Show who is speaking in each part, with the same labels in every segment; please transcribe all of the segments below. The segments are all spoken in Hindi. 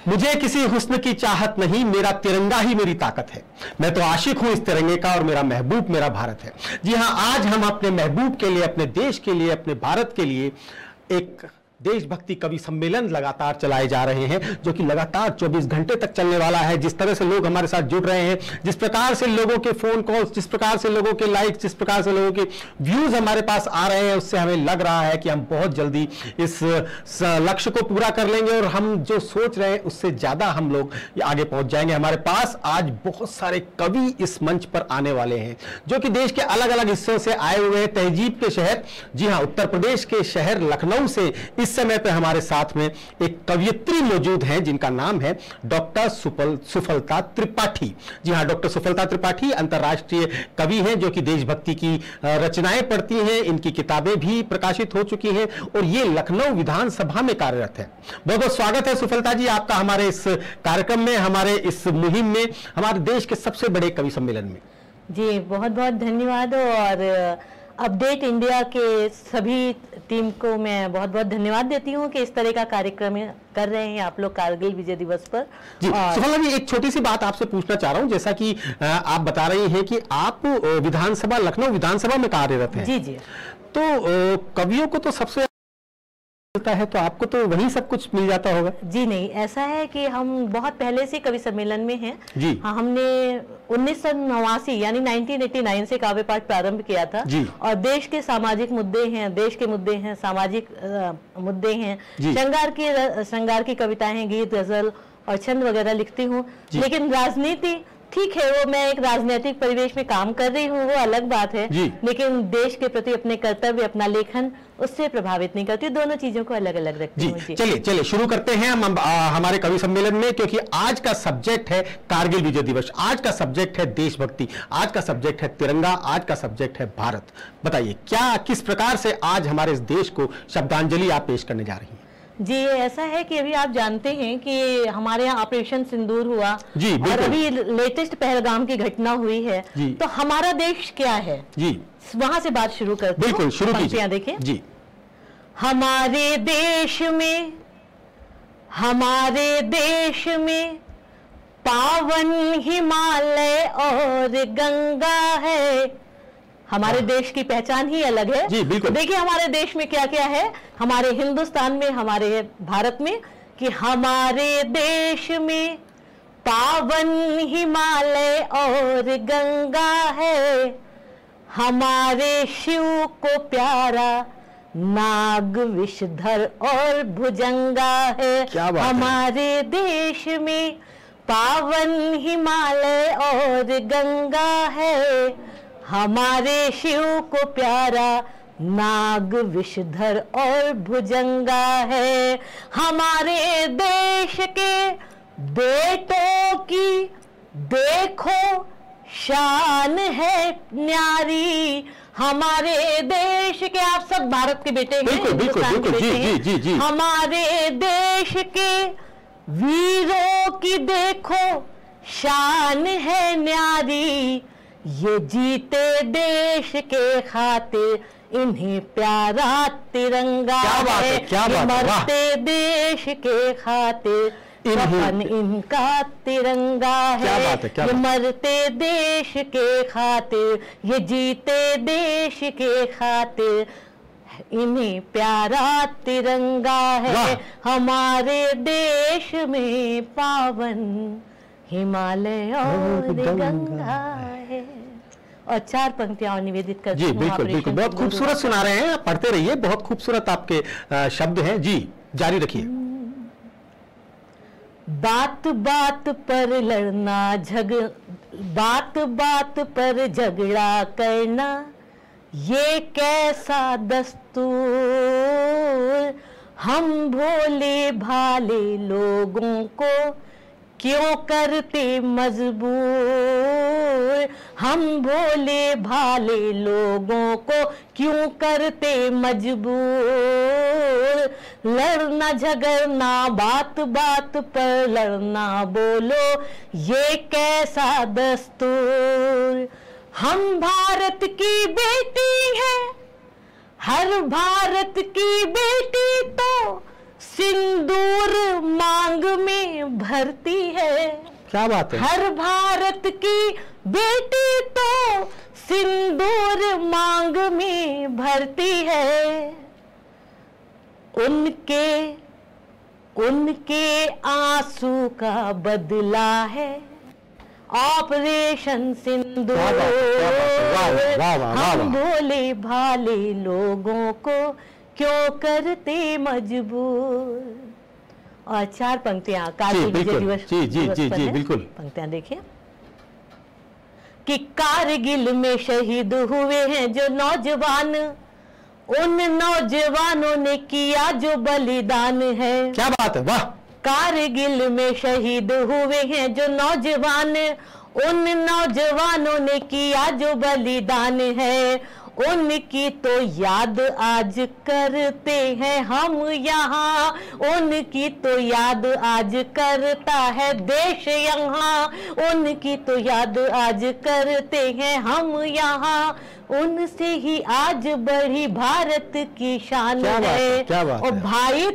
Speaker 1: मुझे किसी हुस्न की चाहत नहीं, मेरा तिरंगा ही मेरी ताकत है। मैं तो आशिक हूं इस तिरंगे का और मेरा महबूब मेरा भारत है। जी हां, आज हम अपने महबूब के लिए, अपने देश के लिए, अपने भारत के लिए एक देशभक्ति कवि सम्मेलन लगातार चलाए जा रहे हैं, जो कि लगातार 24 घंटे तक चलने वाला है। जिस तरह से लोग हमारे साथ जुड़ रहे हैं, जिस प्रकार से लोगों के फोन कॉल्स, जिस प्रकार से लोगों के लाइक्स, जिस प्रकार से लोगों के व्यूज हमारे पास आ रहे हैं, उससे हमें लग रहा है कि हम बहुत जल्दी इस लक्ष्य को पूरा कर लेंगे और हम जो सोच रहे हैं उससे ज्यादा हम लोग आगे पहुंच जाएंगे। हमारे पास आज बहुत सारे कवि इस मंच पर आने वाले हैं, जो कि देश के अलग अलग हिस्सों से आए हुए हैं। तहजीब के शहर, जी हाँ, उत्तर प्रदेश के शहर लखनऊ से इस समय पे हमारे साथ में एक कवयित्री मौजूद हैं, जिनका नाम है डॉक्टर सुफलता त्रिपाठी। जी हाँ, डॉक्टर सुफलता त्रिपाठी अंतर्राष्ट्रीय कवि हैं, जो कि देशभक्ति की रचनाएं पढ़ती हैं। इनकी किताबें भी प्रकाशित हो चुकी हैं और ये लखनऊ विधानसभा में कार्यरत है। बहुत बहुत स्वागत है सुफलता जी आपका हमारे इस कार्यक्रम में, हमारे इस मुहिम में, हमारे देश के सबसे बड़े कवि सम्मेलन में।
Speaker 2: जी बहुत बहुत धन्यवाद। और अपडेट इंडिया के सभी टीम को मैं बहुत बहुत धन्यवाद देती हूँ कि इस तरह का कार्यक्रम कर रहे हैं आप लोग कारगिल विजय दिवस पर।
Speaker 1: जी सुफलता जी, एक छोटी सी बात आपसे पूछना चाह रहा हूँ। जैसा कि आप बता रही हैं कि आप विधानसभा, लखनऊ विधानसभा में कार्यरत हैं।
Speaker 2: जी जी।
Speaker 1: तो कवियों को तो सबसे मिलता है, तो आपको तो वही सब कुछ मिल जाता होगा।
Speaker 2: जी नहीं, ऐसा है कि हम बहुत पहले से कवि सम्मेलन में हैं।
Speaker 1: जी
Speaker 2: हाँ, हमने 1989 यानी 1989 से काव्य पाठ प्रारंभ किया था।
Speaker 1: जी।
Speaker 2: और देश के सामाजिक मुद्दे हैं, देश के मुद्दे हैं, सामाजिक मुद्दे हैं, श्रृंगार की कविताएं हैं, गीत, गजल और छंद वगैरह लिखती हूँ। लेकिन राजनीति ठीक है, वो मैं एक राजनीतिक परिवेश में काम कर रही हूँ, वो अलग बात है। लेकिन देश के प्रति अपने कर्तव्य, अपना लेखन उससे प्रभावित नहीं करती। दोनों चीजों को अलग अलग रखती हूँ।
Speaker 1: चलिए शुरू करते हैं हम हमारे कवि सम्मेलन में, क्योंकि आज का सब्जेक्ट है कारगिल विजय दिवस, आज का सब्जेक्ट है देशभक्ति, आज का सब्जेक्ट है तिरंगा, आज का सब्जेक्ट है भारत। बताइए क्या, किस प्रकार से आज हमारे इस देश को श्रद्धांजलि आप पेश करने जा रही हैं?
Speaker 2: जी ऐसा है कि अभी आप जानते हैं कि हमारे यहाँ ऑपरेशन सिंदूर हुआ।
Speaker 1: जी
Speaker 2: और अभी लेटेस्ट पहलगाम की घटना हुई है। तो हमारा देश क्या है, जी वहां से बात शुरू करते हैं।
Speaker 1: बिल्कुल शुरू कीजिए।
Speaker 2: देखिए जी, हमारे देश में पावन हिमालय और गंगा है। हमारे देश की पहचान ही अलग है।
Speaker 1: जी बिल्कुल।
Speaker 2: देखिए हमारे देश में क्या क्या है, हमारे हिंदुस्तान में, हमारे भारत में, कि हमारे देश में पावन हिमालय और गंगा है। हमारे शिव को प्यारा नाग, विषधर और भुजंगा है। हमारे देश में पावन हिमालय और गंगा है। हमारे शिव को प्यारा नाग, विषधर और भुजंगा है। हमारे देश के बेटों की देखो शान है न्यारी। हमारे देश के, आप सब भारत के बेटे हैं, हिंदुस्तान के बेटे हैं। जी। हमारे देश के वीरों की देखो शान है न्यारी। ये जीते देश के खातिर इन्हें प्यारा तिरंगा है। मरते देश के खातिर वतन इनका तिरंगा है। ये मरते देश के खातिर, ये जीते देश के खातिर इन्हें प्यारा तिरंगा है। हमारे देश में पावन हिमालय और गंगा है। और 4 पंक्तियां निवेदित करती हूं।
Speaker 1: जी बिल्कुल, बहुत खूबसूरत सुना रहे हैं, आप पढ़ते रहिए, बहुत खूबसूरत आपके शब्द हैं। जी जारी रखिए।
Speaker 2: बात बात पर लड़ना, बात बात पर झगड़ा करना, ये कैसा दस्तूर। हम भोले भाले लोगों को क्यों करते मजबूर। हम भोले भाले लोगों को क्यों करते मजबूर। लड़ना झगड़ना, बात बात पर लड़ना, बोलो ये कैसा दस्तूर। हम भारत की बेटी हैं, हर भारत की बेटी तो सिंदूर मांग में भरती है।
Speaker 1: क्या बात है।
Speaker 2: हर भारत की बेटी तो सिंदूर मांग में भरती है। उनके आंसू का बदला है ऑपरेशन सिंदूर। हम भोले भाले लोगों को क्यों करते मजबूर। और 4 पंक्तियां कारगिल विजय दिवस पर हैं।
Speaker 1: बिल्कुल
Speaker 2: पंक्तियां देखिए कि कारगिल में शहीद हुए हैं जो नौजवान, उन नौजवानों ने किया जो बलिदान है।
Speaker 1: क्या बात है, वाह।
Speaker 2: कारगिल में शहीद हुए हैं जो नौजवान, उन नौजवानों ने किया जो बलिदान है। उनकी तो याद आज करते हैं हम यहाँ, उनकी तो याद आज करता है देश यहाँ, उनकी तो याद आज करते हैं हम यहाँ। उनसे ही आज बढ़ी भारत की शान है। और भाई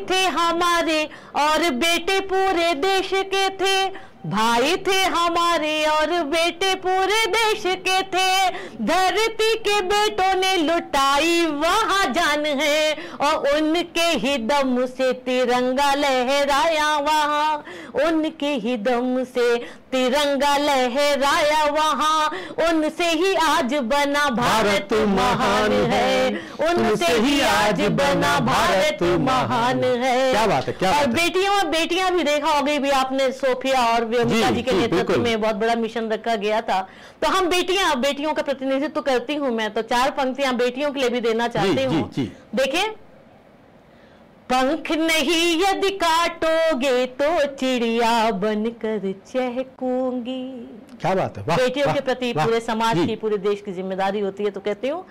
Speaker 2: थे हमारे और बेटे पूरे देश के थे। भाई थे हमारे और बेटे पूरे देश के थे। धरती के बेटों ने लुटाई वहां जान है, और उनके ही दम से तिरंगा लहराया वहां, उनके ही दम से तिरंगा लहराया वहां। उनसे ही आज बना भारत महान है, उनसे ही आज बना भारत महान है।
Speaker 1: क्या बात है, क्या बात है।
Speaker 2: और बेटियां भी देखा होगी भी आपने, सोफिया और व्योमिका जी के नेतृत्व में बहुत बड़ा मिशन रखा गया था। तो हम बेटियों का प्रतिनिधित्व करती हूँ मैं, तो 4 पंक्तियां बेटियों के लिए भी देना चाहती हूँ। देखिए, पंख नहीं यदि काटोगे तो चिड़िया बनकर चहकूंगी।
Speaker 1: क्या बात है,
Speaker 2: बेटियों के प्रति पूरे समाज की, पूरे देश की जिम्मेदारी होती है। तो कहती हूँ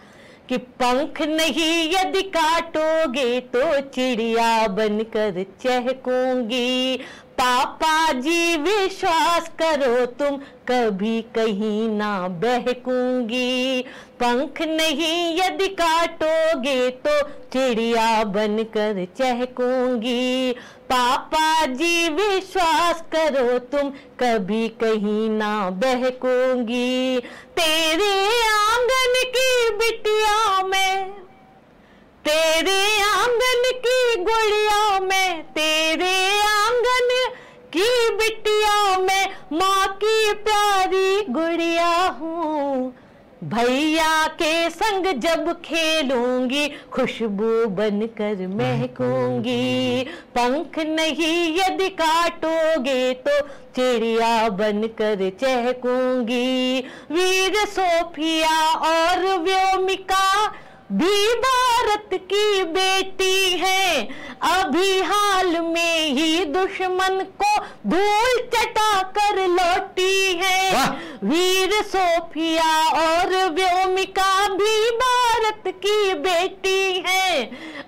Speaker 2: कि पंख नहीं यदि काटोगे तो चिड़िया बनकर चहकूंगी। पापा जी विश्वास करो तुम कभी कहीं ना बहकूंगी। पंख नहीं यदि काटोगे तो चिड़िया बनकर चहकूंगी। पापा जी विश्वास करो तुम कभी कहीं ना बहकूंगी। तेरे आंगन की बिटिया में, तेरे आंगन की गुड़िया में, तेरे आंगन की बिटिया में माँ की प्यारी गुड़िया हूँ। भैया के संग जब खेलूंगी खुशबू बनकर महकूंगी। पंख नहीं यदि काटोगे तो चिड़िया बनकर चहकूंगी। वीर सोफिया और व्योमिका भी भारत की बेटी है। अभी हाल में ही दुश्मन को धूल चटा कर लौटी है। वीर सोफिया और व्योमिका भी भारत की बेटी है।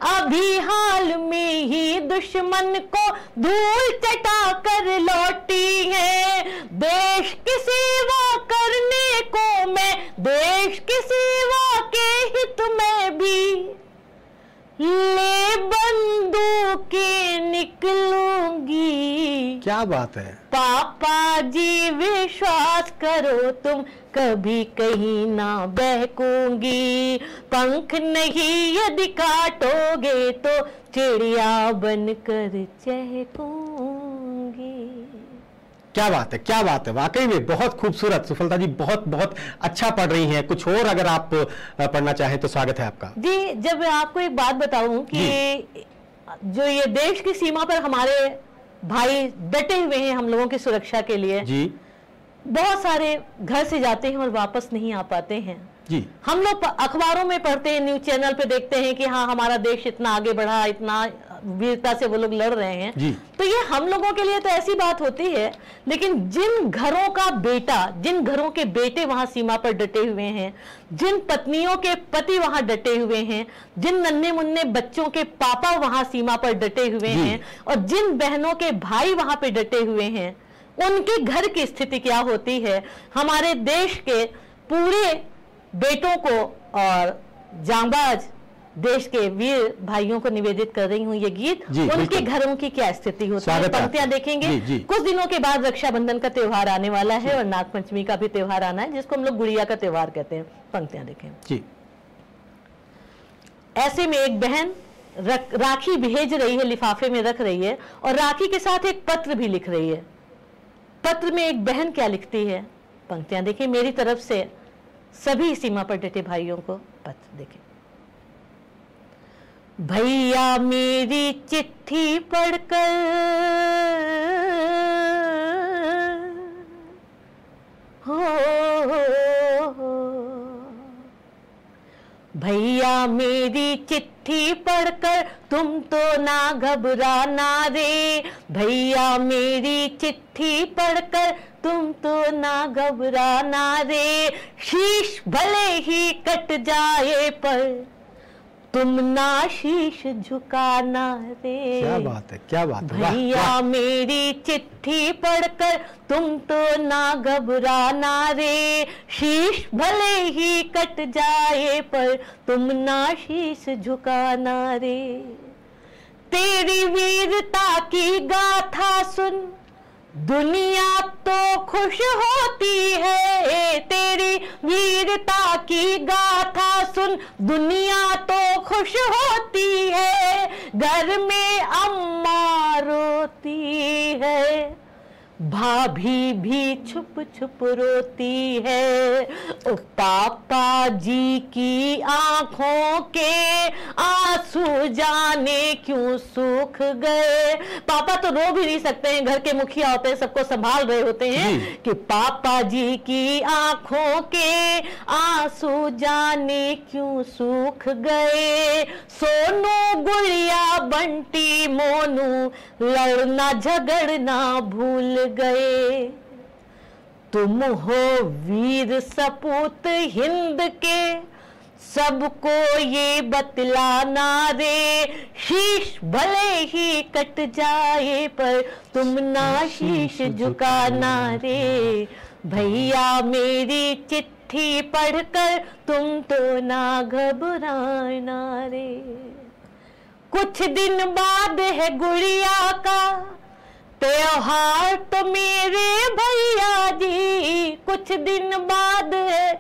Speaker 2: अभी हाल में ही दुश्मन को धूल चटा कर लौटी है। देश की सेवा करने को मैं, देश की सेवा के हित में भी ले बंदूकें निकलूंगी।
Speaker 1: क्या बात है।
Speaker 2: पापा जी विश्वास करो तुम कभी कहीं ना बहकूंगी। पंख नहीं यदि काटोगे तो चिड़िया बनकर चहकूंगी।
Speaker 1: क्या बात है, क्या बात है। वाकई में बहुत खूबसूरत। सुफलता जी बहुत बहुत अच्छा पढ़ रही हैं। कुछ और अगर आप पढ़ना चाहें तो स्वागत है आपका।
Speaker 2: जी, जब मैं आपको एक बात बताऊं कि जो ये देश की सीमा पर हमारे भाई डटे हुए हैं हम लोगों की सुरक्षा के लिए
Speaker 1: जी,
Speaker 2: बहुत सारे घर से जाते हैं और वापस नहीं आ पाते हैं
Speaker 1: जी।
Speaker 2: हम लोग अखबारों में पढ़ते हैं, न्यूज चैनल पे देखते हैं कि हाँ हमारा देश इतना आगे बढ़ा, इतना वीरता से वो लोग लड़ रहे हैं
Speaker 1: जी।
Speaker 2: तो ये हम लोगों के लिए तो ऐसी बात होती है, लेकिन जिन घरों का बेटा, जिन घरों के बेटे वहां सीमा पर डटे हुए हैं, जिन पत्नियों के पति वहां डटे हुए हैं, जिन नन्हे मुन्ने बच्चों के पापा वहां सीमा पर डटे हुए हैं, और जिन बहनों के भाई वहां पे डटे हुए हैं, उनके घर की स्थिति क्या होती है। हमारे देश के पूरे बेटों को और जांबाज देश के वीर भाइयों को निवेदित कर रही हूँ ये गीत। उनके घरों की क्या स्थिति होती है, पंक्तियां देखेंगे। कुछ दिनों के बाद रक्षाबंधन का त्योहार आने वाला है और नाग पंचमी का भी त्योहार आना है, जिसको हम लोग गुड़िया का त्योहार कहते हैं। पंक्तियां देखें जी। ऐसे में एक बहन राखी भेज रही है, लिफाफे में रख रही है, और राखी के साथ एक पत्र भी लिख रही है। पत्र में एक बहन क्या लिखती है, पंक्तियां देखिए। मेरी तरफ से सभी सीमा पर डटे भाइयों को पत्र देखें। भैया मेरी चिट्ठी पढ़कर भैया मेरी चिट्ठी पढ़कर तुम तो ना घबराना रे। भैया मेरी चिट्ठी पढ़कर तुम तो ना घबराना रे। शीश भले ही कट जाए पर तुम ना शीश झुकाना रे।
Speaker 1: क्या बात है, क्या बात है।
Speaker 2: भैया मेरी चिट्ठी पढ़कर तुम तो ना घबराना रे। शीश भले ही कट जाए पर तुम ना शीश झुकाना रे। तेरी वीरता की गाथा सुन दुनिया तो खुश होती है। तेरी वीरता की गाथा सुन दुनिया तो खुश होती है। घर में अम्मा रोती है, भाभी भी छुप छुप रोती है। ओ पापा जी की आंखों के आंसू जाने क्यों सूख गए। पापा तो रो भी नहीं सकते हैं, घर के मुखिया होते हैं, सबको संभाल रहे होते हैं, कि पापा जी की आंखों के आंसू जाने क्यों सूख गए। सोनू गुड़िया बंटी मोनू लड़ना झगड़ना भूल गए। तुम हो वीर सपूत हिंद के, सबको ये बतलाना रे। शीश भले ही कट जाए पर तुम ना शीश झुकाना रे। भैया मेरी चिट्ठी पढ़कर तुम तो ना घबराना रे। कुछ दिन बाद है गुड़िया का त्योहार तो मेरे भैया जी। कुछ दिन बाद है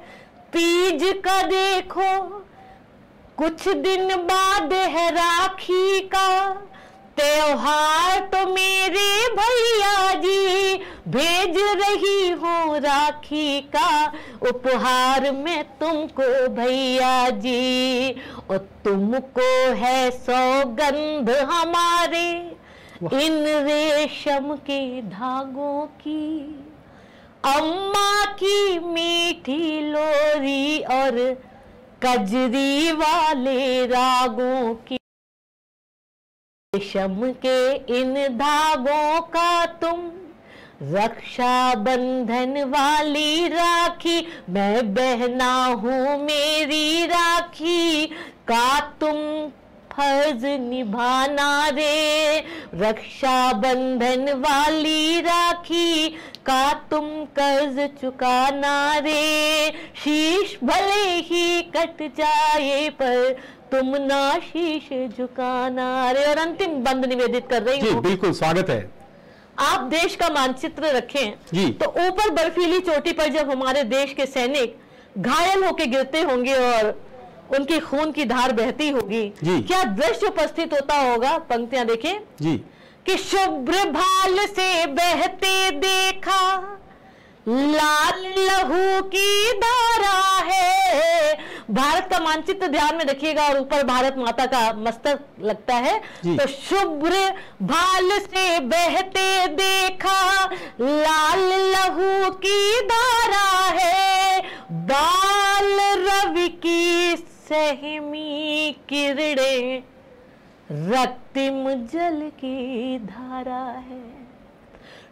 Speaker 2: तीज का देखो, कुछ दिन बाद है राखी का त्योहार तो मेरे भैया जी। भेज रही हूँ राखी का उपहार मैं तुमको भैया जी। और तुमको है सौगंध हमारे इन रेशम के धागों की, अम्मा की मीठी लोरी और कजरी वाले रागों की। रेशम के इन धागों का तुम रक्षा बंधन वाली राखी, मैं बहना हूँ मेरी राखी का तुम फर्ज निभाना रे। रक्षा बंधन वाली राखी का तुम कर्ज चुकाना रे। शीश भले ही कट जाए पर तुम ना शीश झुकाना रे। और अंतिम बंद निवेदित कर रही हूँ।
Speaker 1: बिल्कुल स्वागत है।
Speaker 2: आप देश का मानचित्र रखें
Speaker 1: जी।
Speaker 2: तो ऊपर बर्फीली चोटी पर जब हमारे देश के सैनिक घायल होकर गिरते होंगे और उनकी खून की धार बहती होगी, क्या दृश्य उपस्थित होता होगा। पंक्तियां देखें
Speaker 1: जी।
Speaker 2: कि शुभ्र भाल से बहते देखा लाल लहू की धारा है। भारत का मानचित्र ध्यान में रखिएगा और ऊपर भारत माता का मस्तक लगता है। तो शुभ्र भाल से बहते देखा लाल लहू की धारा है। बाल रवि की सहमी किरणें रक्तिम जल की धारा है।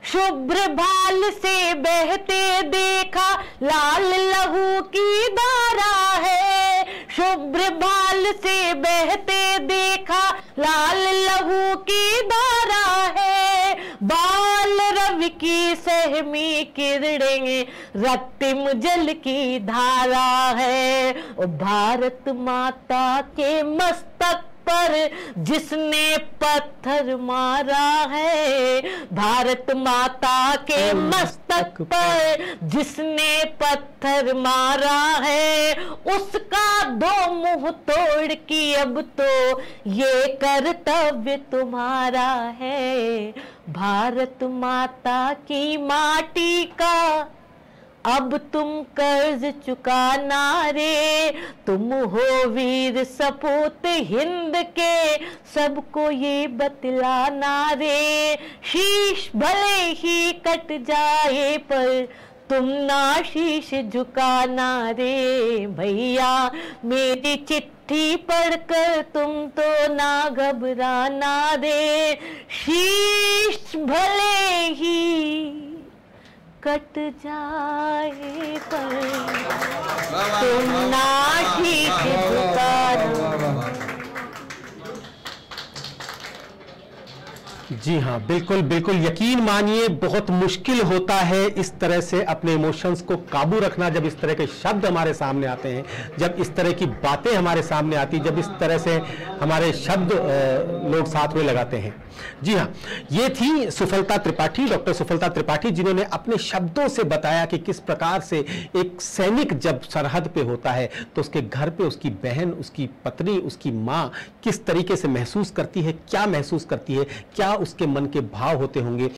Speaker 2: शुभ्र भाल से बहते देखा लाल लहू की धारा है। शुभ्र भाल से बहते देखा लाल लहू की धारा है। बाल रवि की सहमी किरणें रक्तिम जल की धारा है। ओ भारत माता के मस्तक पर जिसने पत्थर मारा है, भारत माता के मस्तक पर जिसने पत्थर मारा है, उसका दो मुंह तोड़ की अब तो ये कर्तव्य तुम्हारा है। भारत माता की माटी का अब तुम कर्ज चुकाना रे, तुम हो वीर सपूत हिंद के सबको ये बतलाना रे। शीश भले ही कट जाए पर तुम ना शीश झुकाना रे। भैया मेरी चिट्ठी पढ़कर तुम तो ना घबराना रे। शीश भले ही कट जाए पर तुम ना शीश झुकाना।
Speaker 1: जी हाँ, बिल्कुल बिल्कुल, यकीन मानिए बहुत मुश्किल होता है इस तरह से अपने इमोशंस को काबू रखना, जब इस तरह के शब्द हमारे सामने आते हैं, जब इस तरह की बातें हमारे सामने आती, जब इस तरह से हमारे शब्द लोग साथ में लगाते हैं। जी हाँ, ये थी सुफलता त्रिपाठी, डॉक्टर सुफलता त्रिपाठी, जिन्होंने अपने शब्दों से बताया कि किस प्रकार से एक सैनिक जब सरहद पे होता है तो उसके घर पे उसकी बहन, उसकी पत्नी, उसकी माँ किस तरीके से महसूस करती है, क्या महसूस करती है, क्या उसके मन के भाव होते होंगे।